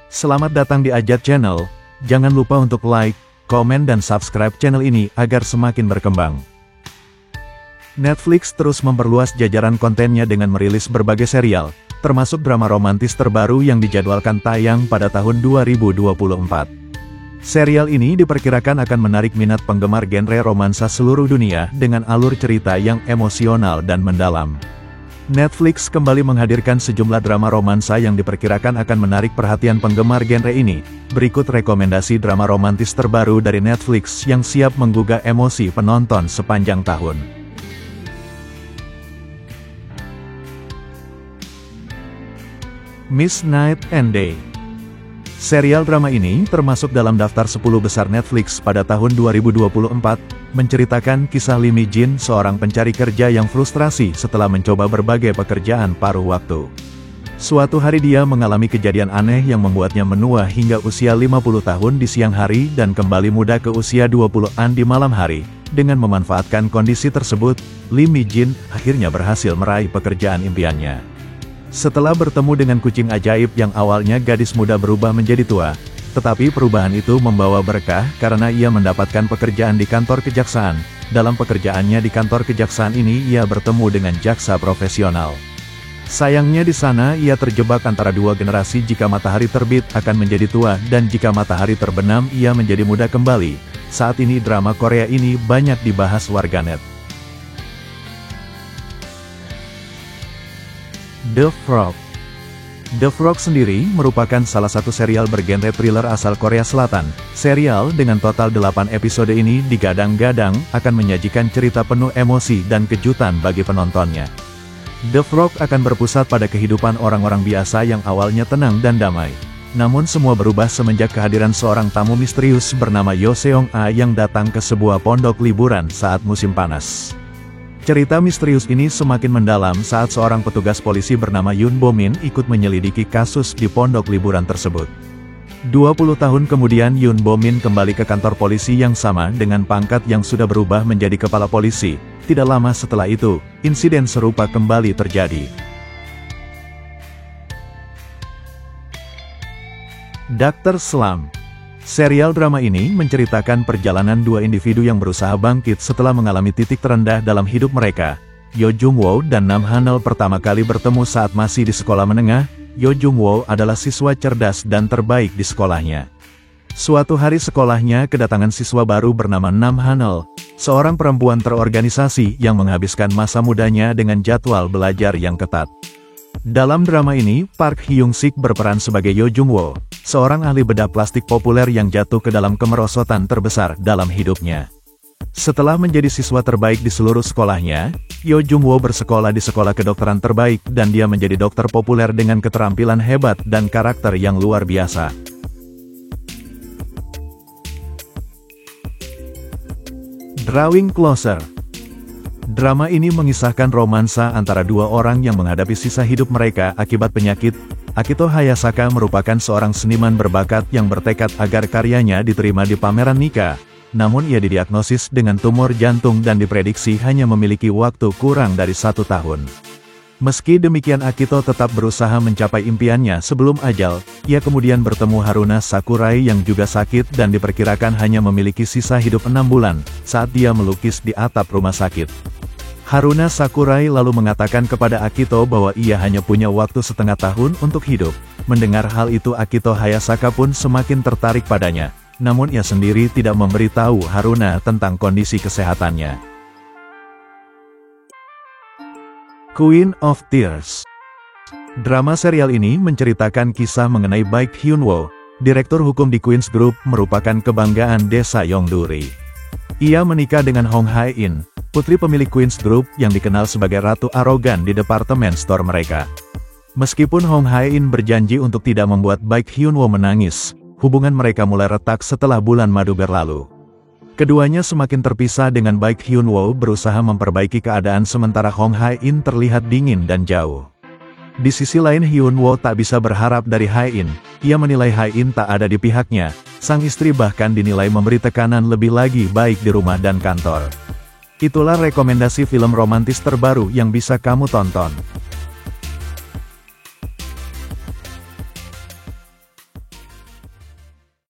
Selamat datang di Ajat Channel. Jangan lupa untuk like, komen dan subscribe channel ini agar semakin berkembang. Netflix terus memperluas jajaran kontennya dengan merilis berbagai serial, termasuk drama romantis terbaru yang dijadwalkan tayang pada tahun 2024. Serial ini diperkirakan akan menarik minat penggemar genre romansa seluruh dunia dengan alur cerita yang emosional dan mendalam. Netflix kembali menghadirkan sejumlah drama romansa yang diperkirakan akan menarik perhatian penggemar genre ini. Berikut rekomendasi drama romantis terbaru dari Netflix yang siap menggugah emosi penonton sepanjang tahun. Miss Night and Day. Serial drama ini termasuk dalam daftar 10 besar Netflix pada tahun 2024, menceritakan kisah Lee Mi Jin, seorang pencari kerja yang frustrasi setelah mencoba berbagai pekerjaan paruh waktu. Suatu hari dia mengalami kejadian aneh yang membuatnya menua hingga usia 50 tahun di siang hari dan kembali muda ke usia 20-an di malam hari. Dengan memanfaatkan kondisi tersebut, Lee Mi Jin akhirnya berhasil meraih pekerjaan impiannya. Setelah bertemu dengan kucing ajaib yang awalnya gadis muda berubah menjadi tua, tetapi perubahan itu membawa berkah karena ia mendapatkan pekerjaan di kantor kejaksaan. Dalam pekerjaannya di kantor kejaksaan ini ia bertemu dengan jaksa profesional. Sayangnya di sana ia terjebak antara dua generasi, jika matahari terbit akan menjadi tua dan jika matahari terbenam ia menjadi muda kembali. Saat ini drama Korea ini banyak dibahas warganet. The Frog. The Frog sendiri merupakan salah satu serial bergenre thriller asal Korea Selatan. Serial dengan total 8 episode ini digadang-gadang akan menyajikan cerita penuh emosi dan kejutan bagi penontonnya. The Frog akan berpusat pada kehidupan orang-orang biasa yang awalnya tenang dan damai. Namun semua berubah semenjak kehadiran seorang tamu misterius bernama Yo Seong-a yang datang ke sebuah pondok liburan saat musim panas. Cerita misterius ini semakin mendalam saat seorang petugas polisi bernama Yoon Bo-min ikut menyelidiki kasus di pondok liburan tersebut. 20 tahun kemudian Yoon Bo-min kembali ke kantor polisi yang sama dengan pangkat yang sudah berubah menjadi kepala polisi. Tidak lama setelah itu, insiden serupa kembali terjadi. Dr. Slump. Serial drama ini menceritakan perjalanan dua individu yang berusaha bangkit setelah mengalami titik terendah dalam hidup mereka. Yo Jung-woo dan Nam Han-neul pertama kali bertemu saat masih di sekolah menengah. Yo Jung-woo adalah siswa cerdas dan terbaik di sekolahnya. Suatu hari sekolahnya kedatangan siswa baru bernama Nam Han-neul, seorang perempuan terorganisasi yang menghabiskan masa mudanya dengan jadwal belajar yang ketat. Dalam drama ini, Park Hyung-sik berperan sebagai Yo Jung-woo, seorang ahli bedah plastik populer yang jatuh ke dalam kemerosotan terbesar dalam hidupnya. Setelah menjadi siswa terbaik di seluruh sekolahnya, Yo Jung-woo bersekolah di sekolah kedokteran terbaik dan dia menjadi dokter populer dengan keterampilan hebat dan karakter yang luar biasa. Drawing Closer. Drama ini mengisahkan romansa antara dua orang yang menghadapi sisa hidup mereka akibat penyakit. Akito Hayasaka merupakan seorang seniman berbakat yang bertekad agar karyanya diterima di pameran nikah. Namun ia didiagnosis dengan tumor jantung dan diprediksi hanya memiliki waktu kurang dari 1 tahun. Meski demikian Akito tetap berusaha mencapai impiannya sebelum ajal. Ia kemudian bertemu Haruna Sakurai yang juga sakit dan diperkirakan hanya memiliki sisa hidup 6 bulan saat dia melukis di atap rumah sakit. Haruna Sakurai lalu mengatakan kepada Akito bahwa ia hanya punya waktu setengah tahun untuk hidup. Mendengar hal itu Akito Hayasaka pun semakin tertarik padanya. Namun ia sendiri tidak memberitahu Haruna tentang kondisi kesehatannya. Queen of Tears. Drama serial ini menceritakan kisah mengenai Baek Hyun-woo, direktur hukum di Queen's Group, merupakan kebanggaan desa Yongduri. Ia menikah dengan Hong Hae-in, putri pemilik Queen's Group yang dikenal sebagai ratu arogan di departemen store mereka. Meskipun Hong Hae-in berjanji untuk tidak membuat Baek Hyun-woo menangis, hubungan mereka mulai retak setelah bulan madu berlalu. Keduanya semakin terpisah dengan Baek Hyun-woo berusaha memperbaiki keadaan sementara Hong Hae-in terlihat dingin dan jauh. Di sisi lain Hyun-woo tak bisa berharap dari Hae-in, ia menilai Hae-in tak ada di pihaknya. Sang istri bahkan dinilai memberi tekanan lebih lagi baik di rumah dan kantor. Itulah rekomendasi film romantis terbaru yang bisa kamu tonton.